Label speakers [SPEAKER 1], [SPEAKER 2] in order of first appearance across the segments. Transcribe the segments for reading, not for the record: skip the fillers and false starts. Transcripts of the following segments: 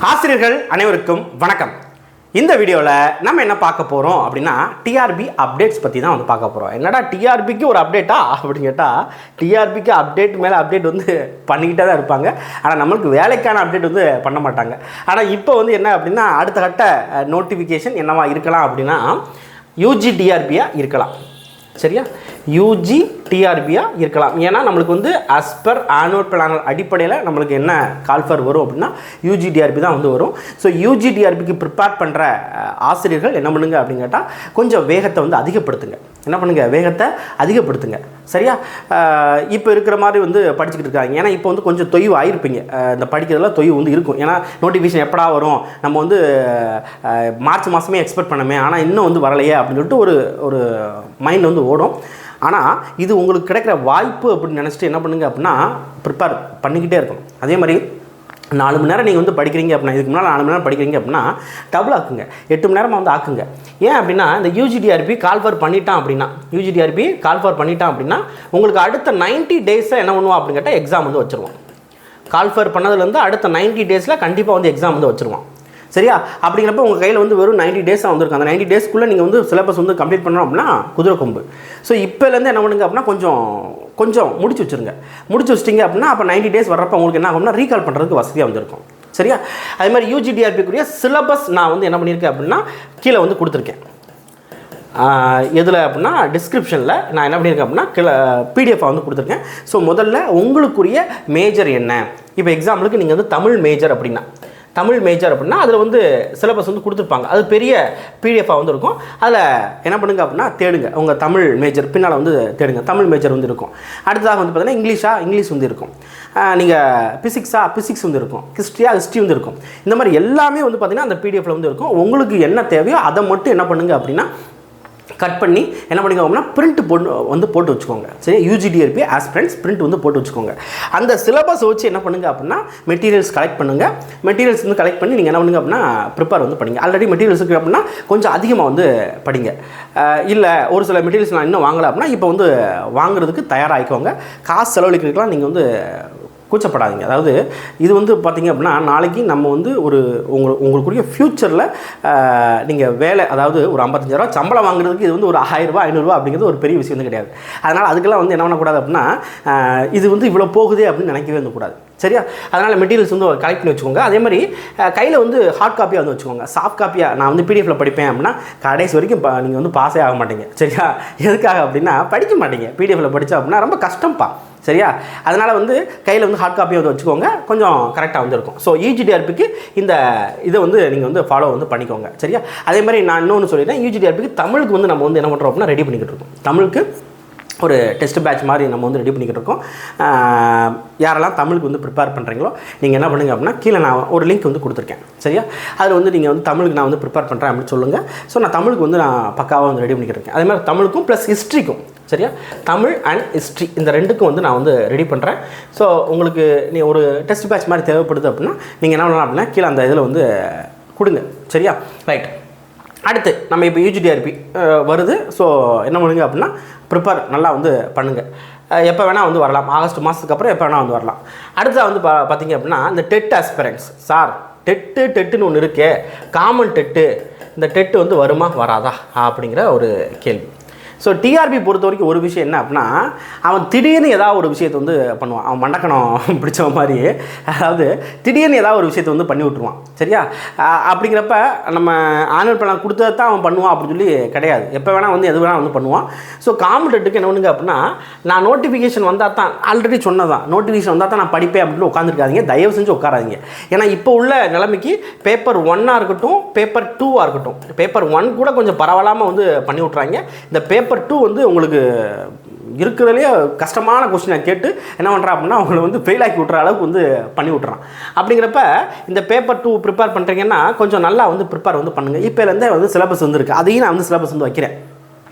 [SPEAKER 1] ஆசிரியர்கள் அனைவருக்கும் வணக்கம். இந்த வீடியோவில் நம்ம என்ன பார்க்க போகிறோம் அப்படின்னா டிஆர்பி அப்டேட்ஸ் பற்றி தான் வந்து பார்க்க போகிறோம். என்னடா டிஆர்பிக்கு ஒரு அப்டேட்டா அப்படின்னு கேட்டால், டிஆர்பிக்கு அப்டேட் மேலே அப்டேட் வந்து பண்ணிக்கிட்டே தான் இருப்பாங்க. ஆனால் நம்மளுக்கு வேலைக்கான அப்டேட் வந்து பண்ண மாட்டாங்க. ஆனால் இப்போ வந்து என்ன அப்படின்னா, அடுத்த கட்ட நோட்டிஃபிகேஷன் என்னவா இருக்கலாம் அப்படின்னா யூஜி டிஆர்பியாக இருக்கலாம். சரியா, யூஜி டிஆர்பியாக இருக்கலாம். ஏன்னா நம்மளுக்கு வந்து அஸ் பர் ஆனுவல் பிளானர் அடிப்படையில் நம்மளுக்கு என்ன கால்ஃபர் வரும் அப்படின்னா யூஜி டிஆர்பி தான் வந்து வரும். ஸோ யூஜி டிஆர்பிக்கு ப்ரிப்பேர் பண்ணுற ஆசிரியர்கள் என்ன பண்ணுங்க அப்படின்னு கேட்டால், கொஞ்சம் வேகத்தை வந்து அதிகப்படுத்துங்க. என்ன பண்ணுங்கள், வேகத்தை அதிகப்படுத்துங்க. சரியா, இப்போ இருக்கிற மாதிரி வந்து படிச்சுக்கிட்டு இருக்காங்க. ஏன்னா இப்போ வந்து கொஞ்சம் தொய்வு ஆகிருப்பீங்க. இந்த படிக்கிறதுல தொய்வு வந்து இருக்கும். ஏன்னா நோட்டிஃபிகேஷன் எப்படா வரும், நம்ம வந்து மார்ச் மாதமே எக்ஸ்பெக்ட் பண்ணமே, ஆனால் இன்னும் வந்து வரலையே அப்படின்னு சொல்லிட்டு ஒரு மைண்ட் வந்து ஓடும். ஆனால் இது உங்களுக்கு கிடைக்கிற வாய்ப்பு அப்படின்னு நினச்சிட்டு என்ன பண்ணுங்க அப்படின்னா, ப்ரிப்பேர் பண்ணிக்கிட்டே இருக்கணும். அதே மாதிரி 4 மணி நேரம் நீங்கள் வந்து படிக்கிறீங்க அப்படின்னா, இதுக்கு முன்னால் 4 மணி நேரம் படிக்கிறீங்க அப்படின்னா டபுள் ஆக்குங்க, 8 மணி நேரமாக வந்து ஆக்குங்க. ஏன் அப்படின்னா, இந்த யூஜிடிஆர்பி கால்ஃபர் பண்ணிட்டான் அப்படின்னா, யூஜிடிஆர்பி கால்ஃபர் பண்ணிட்டான் அப்படின்னா உங்களுக்கு அடுத்த 90 டேஸில் என்ன பண்ணுவோம் அப்படின்னு கேட்டால் எக்ஸாம் வந்து வச்சுருவோம். கால்ஃபர் பண்ணதுலேருந்து அடுத்த 90 டேஸில் கண்டிப்பாக வந்து எக்ஸாம் வந்து வச்சுருவோம். சரியா, அப்படிங்கிறப்ப உங்கள் கையில் வந்து வெறும் 90 டேஸாக வந்துருக்கும். அந்த 90 டேஸ்க்குள்ளே நீங்கள் வந்து சிலபஸ் வந்து கம்ப்ளீட் பண்ணோம் அப்படின்னா குதிரை கொம்பு. ஸோ இப்போலேருந்து என்ன பண்ணுங்க அப்படின்னா, கொஞ்சம் முடிச்சு வச்சுருங்க. முடிச்சு வச்சிட்டிங்க அப்படின்னா அப்போ 90 டேஸ் வர்றப்போ உங்களுக்கு என்ன ஆகும்னா ரீகால் பண்ணுறதுக்கு வசதியாக வந்துருக்கும். சரியா, அதே மாதிரி யூஜிடிஆர்பிக்குரிய சிலபஸ் நான் வந்து என்ன பண்ணியிருக்கேன் அப்படின்னா கீழே வந்து கொடுத்துருக்கேன். எதில் அப்படின்னா டிஸ்கிரிப்ஷனில் நான் என்ன பண்ணியிருக்கேன் அப்படின்னா கீழே பிடிஎஃப் வந்து கொடுத்துருக்கேன். ஸோ முதல்ல உங்களுக்குரிய மேஜர் என்ன, இப்போ எக்ஸாம்பிளுக்கு நீங்கள் வந்து தமிழ் மேஜர் அப்படின்னா அதில் வந்து சிலபஸ் வந்து கொடுத்துருப்பாங்க. அது பெரிய பிடிஎஃபாக வந்து இருக்கும். அதில் என்ன பண்ணுங்க அப்படின்னா தேடுங்க, உங்கள் தமிழ் மேஜர் பின்னால் வந்து தேடுங்க, தமிழ் மேஜர் வந்து இருக்கும். அடுத்ததாக வந்து பார்த்தீங்கன்னா இங்கிலீஷ் வந்து இருக்கும். நீங்கள் பிசிக்ஸ் வந்து இருக்கும். ஹிஸ்ட்ரி வந்து இருக்கும். இந்த மாதிரி எல்லாமே வந்து பார்த்திங்கன்னா அந்த பிடிஎஃபில் வந்து இருக்கும். உங்களுக்கு என்ன தேவையோ அதை மட்டும் என்ன பண்ணுங்க அப்படின்னா கட் பண்ணி என்ன பண்ணிக்கோங்கன்னா பிரிண்ட் போட்டு வச்சுக்கோங்க. சரி, யூஜிடிஆர்பி ஆஸ்பிரண்ட்ஸ் பிரிண்ட் வந்து போட்டு வச்சுக்கோங்க. அந்த சிலபஸ் வச்சு என்ன பண்ணுங்க அப்படின்னா மெட்டீரியல்ஸ் கலெக்ட் பண்ணுங்கள். மெட்டீரியல்ஸ் வந்து கலெக்ட் பண்ணி நீங்கள் என்ன பண்ணுங்க அப்படின்னா ப்ரிப்பேர் வந்து படிங்க. ஆல்ரெடி மெட்டீரியல்ஸ் இருக்குது அப்படின்னா கொஞ்சம் அதிகமாக வந்து படிங்க. இல்லை ஒரு சில மெட்டீரியல்ஸ் நான் இன்னும் வாங்கலை அப்படின்னா இப்போ வந்து வாங்குறதுக்கு தயாராகிக்கோங்க. காசு செலவழிக்கிறதுக்கெலாம் நீங்கள் வந்து கூச்சப்படாதீங்க. அதாவது இது வந்து பார்த்திங்க அப்படின்னா நாளைக்கு நம்ம வந்து உங்களுக்குரிய ஃப்யூச்சரில் நீங்கள் வேலை, அதாவது ஒரு 55,000 சம்பளம் வாங்குறதுக்கு இது வந்து ஒரு 1000 ரூபா 500 ரூபா அப்படிங்கிறது ஒரு பெரிய விஷயம் வந்து கிடையாது. அதனால் அதுக்கெல்லாம் வந்து என்ன பண்ணக்கூடாது அப்படின்னா இது வந்து இவ்வளோ போகுதே அப்படின்னு நினைக்கவே வந்துக்கூடாது. சரியா, அதனால் மெட்டீரியல்ஸ் வந்து கலெக்ட் பண்ணி வச்சுக்கோங்க. அதே மாதிரி கையில் வந்து ஹார்ட் காப்பியாக வந்து வச்சுக்கோங்க. சாஃப்ட் காப்பியாக நான் வந்து பிடிஎஃப்பில் படிப்பேன் அப்படின்னா கடைசி வரைக்கும் நீங்கள் வந்து பாஸே ஆக மாட்டீங்க. சரியா, எதுக்காக அப்படின்னா படிக்க மாட்டீங்க. பிடிஎஃப்பில் படித்தா அப்படின்னா ரொம்ப கஷ்டம்ப்பா. சரியா, அதனால் வந்து கையில் வந்து ஹார்ட் காப்பியை வந்து வச்சுக்கோங்க, கொஞ்சம் கரெக்டாக வந்து இருக்கும். ஸோ யூஜிடிஆர்பிக்கு இந்த இதை வந்து நீங்கள் வந்து ஃபாலோ வந்து பண்ணிக்கோங்க. சரியா, அதே மாதிரி நான் இன்னொன்று சொல்லிட்டேன், யூஜிடிஆர்பிக்கு தமிழுக்கு வந்து நம்ம வந்து என்ன பண்ணுறோம் அப்படின்னா ரெடி பண்ணிக்கிட்டு இருக்கோம். தமிழுக்கு ஒரு டெஸ்ட் பேட்ச் மாதிரி நம்ம வந்து ரெடி பண்ணிக்கிட்டு இருக்கோம். யாரெல்லாம் தமிழுக்கு வந்து ப்ரிப்பேர் பண்ணுறீங்களோ நீங்கள் என்ன பண்ணுங்க அப்படின்னா கீழே நான் ஒரு லிங்க் வந்து கொடுத்துருக்கேன். சரியா, அதில் வந்து நீங்கள் வந்து தமிழுக்கு நான் வந்து ப்ரிப்பேர் பண்ணுறேன் அப்படின்னு சொல்லுங்கள். ஸோ நான் தமிழுக்கு வந்து நான் பக்காவாக வந்து ரெடி பண்ணிக்கிட்டு இருக்கேன். அதே மாதிரி தமிழுக்கும் ப்ளஸ் ஹிஸ்ட்ரிக்கும். சரியா, தமிழ் அண்ட் ஹிஸ்ட்ரி இந்த ரெண்டுக்கும் வந்து நான் வந்து ரெடி பண்ணுறேன். ஸோ உங்களுக்கு நீ ஒரு டெஸ்ட் பேட்ச் மாதிரி தேவைப்படுது அப்படின்னா நீங்கள் என்ன பண்ணலாம் அப்படின்னா கீழே அந்த இதில் வந்து கொடுங்க. சரியா, ரைட். அடுத்து நம்ம இப்போ யூஜிடிஆர்பி வருது. ஸோ என்ன பண்ணுங்க அப்படின்னா ப்ரிப்பேர் நல்லா வந்து பண்ணுங்கள். எப்போ வேணால் வந்து வரலாம். ஆகஸ்ட் மாதத்துக்கு அப்புறம் எப்போ வேணால் வந்து வரலாம். அடுத்தது வந்து பார்த்திங்க அப்படின்னா இந்த டெட் ஆஸ்பிரண்ட்ஸ். சார் டெட்டுன்னு ஒன்று இருக்கே, காமன் டெட்டு, இந்த டெட்டு வந்து வருமா வராதா அப்படிங்கிற ஒரு கேள்வி. ஸோ டிஆர்பி பொறுத்த வரைக்கும் ஒரு விஷயம் என்ன அப்படின்னா, அவன் திடீர்னு ஏதாவது ஒரு விஷயத்தை வந்து பண்ணுவான். அவன் மண்டக்கணம் பிடிச்ச மாதிரி, அதாவது திடீர்னு ஏதாவது ஒரு விஷயத்தை வந்து பண்ணி விட்ருவான். சரியா, அப்படிங்கிறப்ப நம்ம ஆனுவல் பிளான் கொடுத்தா தான் அவன் பண்ணுவான் அப்படின்னு சொல்லி கிடையாது. எப்போ வேணால் வந்து எது வேணால் வந்து பண்ணுவான். ஸோ காம்படேட்டுக்கு என்ன பண்ணுங்க அப்படின்னா, நான் நோட்டிஃபிகேஷன் வந்தால் தான், ஆல்ரெடி சொன்னதான், நோட்டிஃபிகேஷன் வந்தால் தான் நான் படிப்பேன் அப்படின்னு உட்காந்துருக்காதீங்க. தயவு செஞ்சு உட்காராதீங்க. ஏன்னா இப்போ உள்ள நிலைமைக்கு பேப்பர் 1 இருக்கட்டும், பேப்பர் 2 இருக்கட்டும், பேப்பர் 1 கூட கொஞ்சம் பரவாயில்லாமல் வந்து பண்ணி விட்றாங்க. இந்த பேப்பர் 2 வந்து உங்களுக்கு இருக்கிறதுலே கஷ்டமான கொஸ்டினை கேட்டு என்ன பண்ணுறான் அப்படின்னா அவங்களை வந்து ஃபெயில் ஆக்கி விட்ற அளவுக்கு வந்து பண்ணி விட்றான். அப்படிங்கிறப்ப இந்த பேப்பர் 2 ப்ரிப்பேர் பண்ணுறீங்கன்னா கொஞ்சம் நல்லா வந்து ப்ரிப்பேர் வந்து பண்ணுங்கள். இப்போலேருந்தே வந்து சிலபஸ் வந்துருக்கு. அதையும் நான் வந்து சிலபஸ் வந்து வைக்கிறேன்,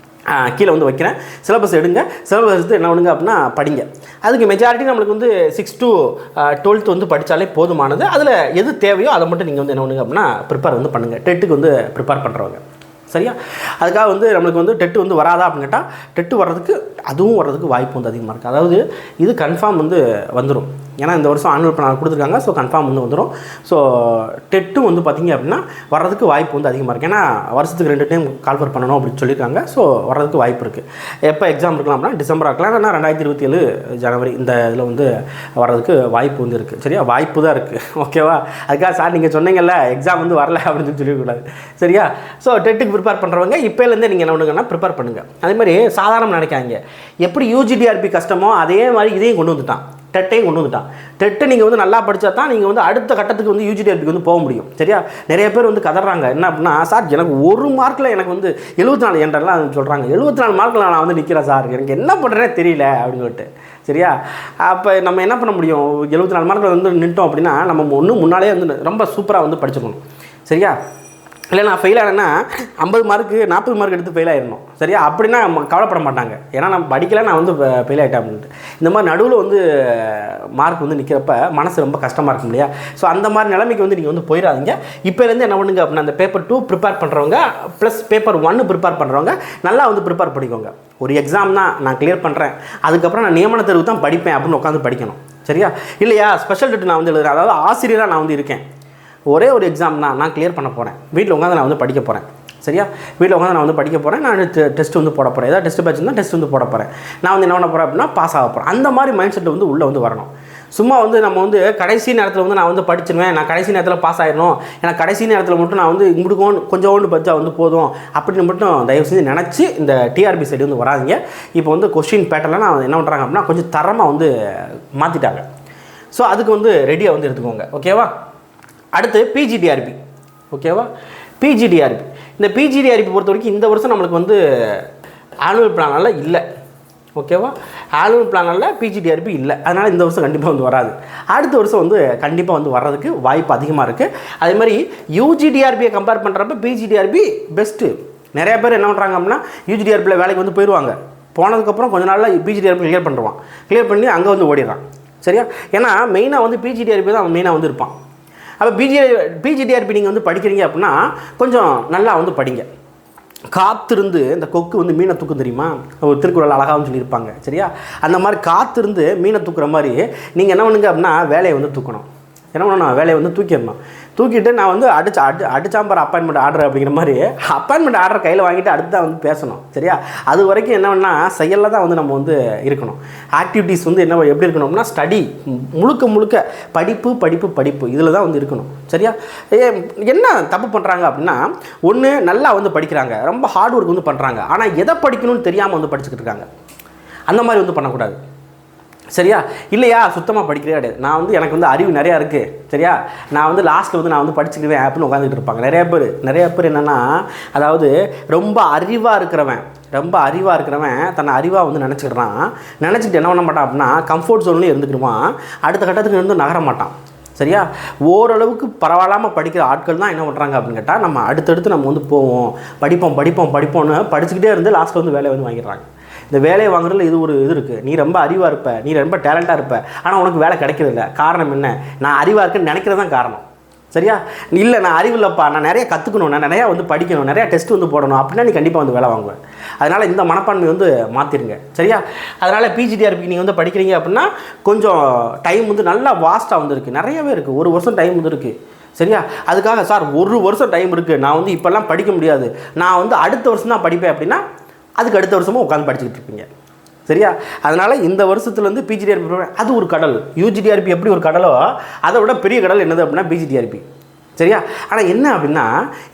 [SPEAKER 1] கீழே வந்து வைக்கிறேன். சிலபஸ் எடுங்க. சிலபஸ் எடுத்து என்ன பண்ணுங்க அப்படின்னா படிங்க. அதுக்கு மெஜாரிட்டி நம்மளுக்கு வந்து 6 to 12 வந்து படித்தாலே போதுமானது. அதில் எது தேவையோ அதை மட்டும் நீங்கள் வந்து என்ன பண்ணுங்க அப்படின்னா ப்ரிப்பேர் வந்து பண்ணுங்கள். டெட்டுக்கு வந்து ப்ரிப்பேர் பண்ணுறவங்க. சரியா, அதுக்காக வந்து நம்மளுக்கு வந்து டெட்டு வந்து வராதா அப்படின்னு கேட்டால் டெட்டு வர்றதுக்கு வாய்ப்பு வந்து அதிகமாக இருக்குது. அதாவது இது கன்ஃபார்ம் வந்து வந்துடும். ஏன்னா இந்த வருஷம் ஆனுவல் பிளான் கொடுத்துருக்காங்க. ஸோ கன்ஃபார்ம் வந்து வந்துடும். ஸோ டெட்டும் வந்து பார்த்திங்க அப்படின்னா வர்றதுக்கு வாய்ப்பு வந்து அதிகமாக இருக்குது. ஏன்னா வருஷத்துக்கு 2 டைம் கால்ஃபர் பண்ணணும் அப்படின்னு சொல்லியிருக்காங்க. ஸோ வர்றதுக்கு வாய்ப்பு இருக்குது. எப்போ எக்ஸாம் இருக்கலாம் அப்படின்னா டிசம்பராக இருக்கலாம், இல்லைனா 2027 ஜனவரி இந்த இதில் வந்து வர்றதுக்கு வாய்ப்பு வந்து இருக்குது. சரியா, வாய்ப்பு தான் இருக்குது. ஓகேவா, அதுக்காக சார் நீங்கள் சொன்னீங்கல்ல எக்ஸாம் வந்து வரல அப்படின்னு சொல்லக்கூடாது. சரியா, ஸோ டெட்டுக்கு ப்ரிப்பேர் பண்ணுறவங்க இப்போலேருந்து நீங்கள் என்ன பண்ணுங்கன்னா ப்ரிப்பேர் பண்ணுங்கள். அதே மாதிரி சாதாரண நினைக்காங்க, எப்படி யூஜிடிஆர்பி கஷ்டமோ அதே மாதிரி இதையும் கொண்டு வந்துட்டான், டெட்டையும் கொண்டு வந்துட்டான். டெட்டை நீங்கள் வந்து நல்லா படித்தா தான் நீங்கள் வந்து அடுத்த கட்டத்துக்கு வந்து யூஜிடிஆர்பிக்கு வந்து போக முடியும். சரியா, நிறைய பேர் வந்து கதறாங்க என்ன அப்படின்னா, சார் எனக்கு 1 மார்க்கில் எனக்கு வந்து 74 என்றெல்லாம் சொல்கிறாங்க. 74 மார்க்கில் நான் வந்து நிற்கிறேன் சார், எனக்கு என்ன பண்ணுறேனே தெரியல அப்படின்னு சொல்லிட்டு. சரியா, அப்போ நம்ம என்ன பண்ண முடியும்? 74 மார்க்கில் வந்து நின்ட்டோம் அப்படின்னா நம்ம முன்னாலே வந்து ரொம்ப சூப்பராக வந்து படிச்சுக்கணும். சரியா, இல்லை நான் ஃபெயில் ஆனேன்னா 50 மார்க்கு 40 மார்க் எடுத்து ஃபெயில் ஆகிடணும். சரியா, அப்படின்னா கவலைப்பட மாட்டாங்க. ஏன்னா நான் படிக்கல, நான் வந்து ஃபெயில் ஆகிட்டேன் அப்படின்ட்டு. இந்த மாதிரி நடுவில் வந்து மார்க் வந்து நிற்கிறப்ப மனசு ரொம்ப கஷ்டமாக இருக்கும் இல்லையா? ஸோ அந்த மாதிரி நிலைமைக்கு வந்து நீங்கள் வந்து போயிடாதீங்க. இப்போலேருந்து என்ன பண்ணுங்க அப்படின்னா, அந்த பேப்பர் 2 ப்ரிப்பேர் பண்ணுறவங்க ப்ளஸ் பேப்பர் 1 ப்ரிப்பேர் பண்ணுறவங்க நல்லா வந்து ப்ரிப்பேர் பண்ணிக்கோங்க. ஒரு எக்ஸாம் தான் நான் கிளியர் பண்ணுறேன், அதுக்கப்புறம் நான் நியமன தேர்வு தான் படிப்பேன் அப்படின்னு உட்காந்து படிக்கணும். சரியா, இல்லையா ஸ்பெஷல் டெட் நான் வந்து எழுதுறேன், அதாவது ஆசிரியராக நான் வந்து இருக்கேன், ஒரே ஒரு எக்ஸாம் தான் நான் கிளியர் பண்ண போகிறேன், வீட்டில் உட்காந்து நான் வந்து படிக்க போகிறேன். சரியா, வீட்டில் உட்காந்து நான் வந்து படிக்க போகிறேன், நான் டெஸ்ட் வந்து போட போகிறேன், ஏதாவது டெஸ்ட் பேட்ச் இருந்தால் டெஸ்ட் வந்து போட போகிறேன், நான் வந்து என்ன பண்ண போகிறேன் அப்படின்னா பாஸ் ஆக போகிறேன். அந்த மாதிரி மைண்ட் செட்டில் வந்து உள்ளே வந்து வரணும். சும்மா வந்து நம்ம வந்து கடைசி நேரத்தில் வந்து நான் வந்து படிச்சிருவேன், நான் கடைசி நேரத்தில் பாஸ் ஆகிடணும், ஏன்னா கடைசி நேரத்தில் மட்டும் நான் வந்து இங்கிட்டு கொஞ்சோண்டு படித்தா வந்து போதும் அப்படின்னு மட்டும் தயவு செஞ்சு நினச்சி இந்த டிஆர்பி சைடு வந்து வராதிங்க. இப்போ வந்து கொஸ்டின் பேட்டர்லாம் நான் என்ன பண்ணுறாங்க அப்படின்னா கொஞ்சம் தரமாக வந்து மாற்றிட்டாங்க. ஸோ அதுக்கு வந்து ரெடியாக வந்து எடுத்துக்கோங்க. ஓகேவா, அடுத்து பிஜிடிஆர்பி. ஓகேவா, பிஜிடிஆர்பி, இந்த பிஜிடிஆர்பி பொறுத்த வரைக்கும் இந்த வருஷம் நம்மளுக்கு வந்து ஆனுவல் பிளானால் இல்லை. ஓகேவா, ஆனுவல் பிளானால் பிஜிடிஆர்பி இல்லை, அதனால் இந்த வருஷம் கண்டிப்பாக வந்து வராது. அடுத்த வருஷம் வந்து கண்டிப்பாக வந்து வர்றதுக்கு வாய்ப்பு அதிகமாக இருக்குது. அதே மாதிரி யூஜிடிஆர்பியை கம்பேர் பண்ணுறப்ப பிஜிடிஆர்பி பெஸ்ட்டு. நிறைய பேர் என்ன பண்ணுறாங்க அப்படின்னா யூஜிடிஆர்பியில் வேலைக்கு வந்து போயிடுவாங்க, போனதுக்கப்புறம் கொஞ்ச நாளில் பிஜிடிஆர்பி கிளியர் பண்ணுறான், கிளியர் பண்ணி அங்கே வந்து ஓடிடுறான். சரியா, ஏன்னா மெயினாக வந்து பிஜிடிஆர்பி தான் அவன் மெயினாக வந்து இருப்பான். அப்போ பிஜிடிஆர்பி நீங்கள் வந்து படிக்கிறீங்க அப்படின்னா கொஞ்சம் நல்லா வந்து படிங்க. காத்திருந்து இந்த கொக்கு வந்து மீனை தூக்கும் தெரியுமா, ஒரு திருக்குறள் அழகாகவும் சொல்லியிருப்பாங்க. சரியா, அந்த மாதிரி காத்திருந்து மீனை தூக்குற மாதிரி நீங்கள் என்ன பண்ணுங்க அப்படின்னா வேலையை வந்து தூக்கணும். என்ன பண்ணணும், வேலையை வந்து தூக்கிடணும். தூக்கிட்டு நான் வந்து அடிச்சாம்பர் அப்பாயின்மெண்ட் ஆர்டர் அப்படிங்கிற மாதிரி அப்பாயின்மெண்ட் ஆர்டர் கையில் வாங்கிட்டு அடுத்து தான் வந்து பேசணும். சரியா, அது வரைக்கும் என்ன பண்ணால் செயலில் தான் வந்து நம்ம வந்து இருக்கணும். ஆக்டிவிட்டீஸ் வந்து என்ன எப்படி இருக்கணும்னா ஸ்டடி, முழுக்க படிப்பு படிப்பு படிப்பு இதில் தான் வந்து இருக்கணும். சரியா, என்ன தப்பு பண்ணுறாங்க அப்படின்னா, ஒன்று நல்லா வந்து படிக்கிறாங்க, ரொம்ப ஹார்ட் ஒர்க் வந்து பண்ணுறாங்க, ஆனால் எதை படிக்கணும்னு தெரியாமல் வந்து படிச்சுக்கிட்டு இருக்காங்க. அந்த மாதிரி வந்து பண்ணக்கூடாது. சரியா, இல்லையா சுத்தமாக படிக்கிறே கிடையாது. நான் வந்து எனக்கு வந்து அறிவு நிறையா இருக்குது. சரியா, நான் வந்து லாஸ்ட்டில் வந்து நான் வந்து படிச்சுக்குவேன் அப்படின்னு உட்காந்துக்கிட்டு இருப்பாங்க நிறைய பேர் என்னென்னா, அதாவது ரொம்ப அறிவாக இருக்கிறவன் தன்னை அறிவாக வந்து நினச்சிக்கிட்டு என்ன பண்ண மாட்டான் அப்படின்னா கம்ஃபர்ட் ஜோன்லேயே இருந்துக்கிடுவான், அடுத்த கட்டத்துக்கு இருந்து நகர மாட்டான். சரியா, ஓரளவுக்கு பரவாயில்லாமல் படிக்கிற ஆட்கள் தான் என்ன பண்ணுறாங்க அப்படின்னு கேட்டால், நம்ம அடுத்தடுத்து நம்ம வந்து போவோம், படிப்போம்னு படிச்சுக்கிட்டே இருந்து லாஸ்ட்டில் வந்து வேலையை வந்து வாங்கிடுறாங்க. இந்த வேலையை வாங்குறதுல இது ஒரு இது இருக்குது, நீ ரொம்ப அறிவாக இருப்ப, நீ ரொம்ப டேலண்ட்டாக இருப்ப, ஆனால் உனக்கு வேலை கிடைக்கிறதில்ல. காரணம் என்ன, நான் அறிவாக இருக்குன்னு நினைக்கிறது தான் காரணம். சரியா, இல்லை நான் அறிவு இல்லைப்பா, நான் நிறைய கற்றுக்கணும், நான் நிறையா வந்து படிக்கணும், நிறையா டெஸ்ட் வந்து போடணும் அப்படின்னா நீ கண்டிப்பாக வந்து வேலை வாங்குவேன். அதனால் இந்த மனப்பான்மை வந்து மாற்றிடுங்க. சரியா, அதனால் பிஜிடிஆர்பிக்கு நீங்கள் வந்து படிக்கிறீங்க அப்படின்னா கொஞ்சம் டைம் வந்து நல்லா வாஸ்ட்டாக வந்து இருக்குது, நிறையவே இருக்குது, 1 வருஷம் டைம் வந்து இருக்குது. சரியா, அதுக்காக சார் 1 வருஷம் டைம் இருக்குது, நான் வந்து இப்போல்லாம் படிக்க முடியாது, நான் வந்து அடுத்த வருஷம் தான் படிப்பேன் அப்படின்னா அதுக்கு அடுத்த வருஷமும் உட்காந்து படிச்சுக்கிட்டு இருப்பீங்க. சரியா, அதனால் இந்த வருஷத்துலேருந்து பிஜிடிஆர்பி அது ஒரு கடல். யூஜிடிஆர்பி எப்படி ஒரு கடலோ அதை விட பெரிய கடல் என்னது அப்படின்னா பிஜிடிஆர்பி. சரியா, ஆனால் என்ன அப்படின்னா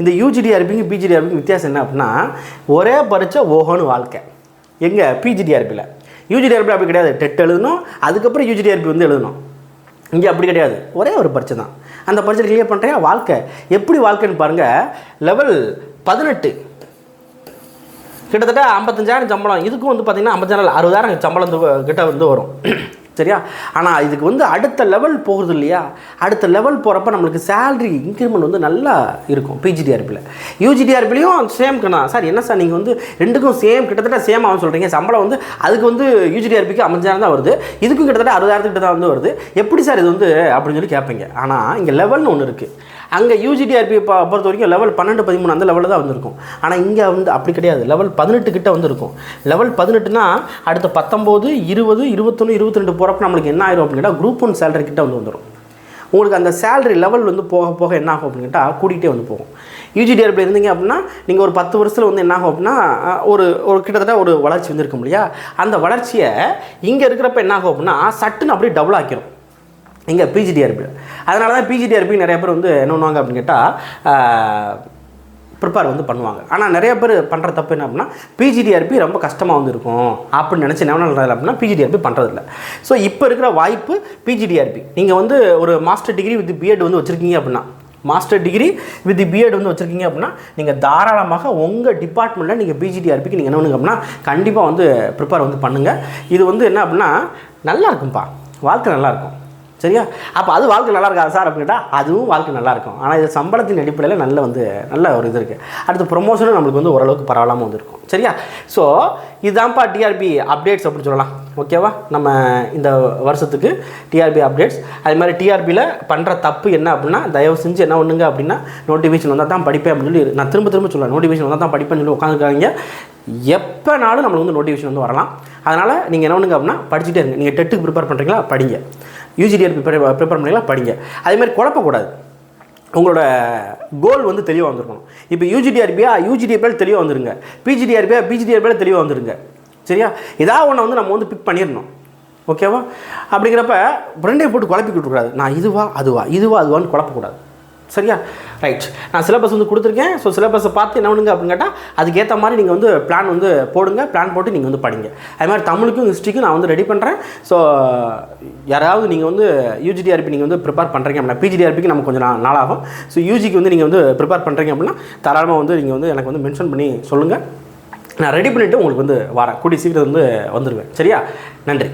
[SPEAKER 1] இந்த யூஜிடிஆர்பிக்கு பிஜிடிஆர்பிக்கு வித்தியாசம் என்ன அப்படின்னா, ஒரே பரீட்சை ஓஹோன்னு வாழ்க்கை. எங்கே பிஜிடிஆர்பியில், யூஜிடிஆர்பி அப்படி கிடையாது, டெட் எழுதணும், அதுக்கப்புறம் யூஜிடிஆர்பி வந்து எழுதணும். இங்கே அப்படி கிடையாது, ஒரே ஒரு பரீட்சை தான், அந்த பரீட்சை கிளியர் பண்ணுறியா வாழ்க்கை. எப்படி வாழ்க்கைன்னு பாருங்கள், லெவல் 18 கிட்டத்தட்ட 55,000 சம்பளம், இதுக்கும் வந்து பார்த்திங்கன்னா 50,000 60,000 சம்பளம் கிட்ட வந்து வரும். சரியா, ஆனால் இதுக்கு வந்து அடுத்த லெவல் போகுது இல்லையா, அடுத்த லெவல் போகிறப்ப நம்மளுக்கு சேலரி இன்க்ரிமெண்ட் வந்து நல்லா இருக்கும் பிஜிடிஆர்பியில். யூஜிடிஆர்பிலையும் சேம் தான் சார். என்ன சார் நீங்கள் வந்து ரெண்டுக்கும் சேம் கிட்டத்தட்ட சேம் ஆகும் சொல்கிறீங்க, சம்பளம் வந்து அதுக்கு வந்து யூஜிடிஆர்பிக்கு 50,000 தான் வருது, இதுக்கும் கிட்டத்தட்ட 60,000 கிட்ட தான் வந்து வருது, எப்படி சார் இது வந்து அப்படின்னு சொல்லி கேட்பீங்க. ஆனால் இங்கே லெவல்னு ஒன்று இருக்குது. அங்கே யூஜிடிஆர்பி பொறுத்த வரைக்கும் லெவல் 12 13 அந்த லெவலில் தான் வந்துருக்கும். ஆனால் இங்கே வந்து அப்படி கிடையாது, லெவல் 18 கிட்ட வந்துருக்கும். லெவல் 18னா அடுத்த 19 20 21 22 போகிறப்ப நம்மளுக்கு என்ன ஆயிரும் அப்படின்னு கேட்டால் குரூப் 1 சேலரி கிட்ட வந்துடும். உங்களுக்கு அந்த சேலரி லெவல் வந்து போக போக என்ன ஆகும் அப்படின்னு கேட்டால் கூட்டிகிட்டே வந்து போகும். யூஜிடிஆர்பி இருந்தீங்க அப்படின்னா நீங்கள் ஒரு 10 வருஷத்தில் வந்து என்ன ஆகும் அப்படின்னா ஒரு கிட்டத்தட்ட ஒரு வளர்ச்சி வந்துருக்கும் இல்லையா, அந்த வளர்ச்சியை இங்கே இருக்கிறப்ப என்ன ஆகும் அப்படின்னா சட்டுன்னு அப்படியே டபுள் ஆக்கிரும் இங்கே பிஜிடிஆர்பி. அதனால தான் பிஜிடிஆர்பி நிறைய பேர் வந்து என்ன பண்ணுவாங்க அப்படின்னு கேட்டால் ப்ரிப்பேர் வந்து பண்ணுவாங்க. ஆனால் நிறைய பேர் பண்ணுற தப்பு என்ன அப்படின்னா பிஜிடிஆர்பி ரொம்ப கஷ்டமாக வந்து இருக்கும் அப்படின்னு நினச்சி என்ன பண்ணுறது அப்படின்னா பிஜிடிஆர்பி பண்ணுறதில்ல. ஸோ இப்போ இருக்கிற வாய்ப்பு பிஜிடிஆர்பி. நீங்கள் வந்து ஒரு மாஸ்டர் டிகிரி வித் பிஎட் வந்து வச்சுருக்கீங்க அப்படின்னா, மாஸ்டர் டிகிரி வித் பிஎட் வந்து வச்சுருக்கீங்க அப்படின்னா நீங்கள் தாராளமாக உங்கள் டிபார்ட்மெண்ட்டில் நீங்கள் பிஜிடிஆர்பிக்கு நீங்கள் என்ன பண்ணுங்க அப்படின்னா கண்டிப்பாக வந்து ப்ரிப்பேர் வந்து பண்ணுங்கள். இது வந்து என்ன அப்படின்னா நல்லா இருக்கும்ப்பா, வாழ்க்கை நல்லாயிருக்கும். சரியா? அப்போ அது வாழ்க்கை நல்லா இருக்கா சார் அப்படின்னு கேட்டால் அதுவும் வாழ்க்கை நல்லாயிருக்கும். ஆனால் இது சம்பளத்தின் அடிப்படையில் நல்ல ஒரு இது இருக்குது. அடுத்து ப்ரொமோஷனும் நம்மளுக்கு வந்து ஓரளவுக்கு பரவாயில்லாமல் வந்துருக்கும். சரியா? ஸோ இதுதான்ப்பா டிஆர்பி அப்டேட்ஸ் அப்படின்னு சொல்லலாம். ஓகேவா? நம்ம இந்த வருஷத்துக்கு டிஆர்பி அப்டேட்ஸ். அது மாதிரி டிஆர்பியில் பண்ணுற தப்பு என்ன அப்படின்னா தயவு செஞ்சு என்ன பண்ணுங்க அப்படின்னா நோட்டிஃபிகேஷன் வந்தால் தான் படிப்பேன் அப்படின்னு சொல்லி நான் திரும்ப சொல்லுவேன். நோட்டிஃபிகேஷன் வந்தால் தான் படிப்பேன்னு சொல்லி உட்காந்துருக்காங்க. எப்போனாலும் நம்மளுக்கு வந்து நோட்டிஃபிகேஷன் வந்து வரலாம். அதனால் நீங்கள் என்ன பண்ணுங்க அப்படின்னா படிச்சுட்டே இருங்க. நீங்கள் டெட்டுக்கு ப்ரிப்பேர் பண்ணுறீங்களா படிங்க, யூஜிடிஆர்பி ப்ரிப்பேர் பண்ணுறீங்களா படிங்க. அதேமாதிரி குழப்பக்கூடாது. உங்களோட கோல் வந்து தெளிவாக வந்துருக்கணும். இப்போ யூஜிடிஆர்பியில் தெளிவாக வந்துருங்க, பிஜிடிஆர்பியில் தெளிவாக வந்துருங்க. சரியா? ஏதாவது ஒன்று வந்து நம்ம வந்து பிக் பண்ணிடணும். ஓகேவா? அப்படிங்கிறப்ப ரெண்டையும் போட்டு குழப்பிக்கிட்டு இருக்கக்கூடாது. நான் இதுவான்னு குழப்பக்கூடாது. சரியா? ரைட். நான் சிலபஸ் வந்து கொடுத்துருக்கேன். ஸோ சிலபஸை பார்த்து என்ன பண்ணுங்க அப்படின்னு கேட்டால் அதுக்கேற்ற மாதிரி நீங்கள் வந்து பிளான் வந்து போடுங்க. பிளான் போட்டு நீங்கள் வந்து படிங்க. அது மாதிரி தமிழுக்கும் ஹிஸ்ட்ரிக்கும் நான் வந்து ரெடி பண்ணுறேன். ஸோ யாராவது நீங்கள் வந்து யூஜிடிஆர்பி நீங்கள் வந்து ப்ரிப்பேர் பண்ணுறீங்க அப்படின்னா, பிஜிடிஆர்பிக்கு நமக்கு கொஞ்சம் நாளாகும். ஸோ யூஜிக்கு வந்து நீங்கள் வந்து ப்ரிப்பேர் பண்ணுறீங்க அப்படின்னா தாராளமாக வந்து நீங்கள் வந்து எனக்கு வந்து மென்ஷன் பண்ணி சொல்லுங்கள். நான் ரெடி பண்ணிவிட்டு உங்களுக்கு வந்து வரேன். கூடிய சீக்கிரம் வந்து வந்துடுவேன். சரியா? நன்றி.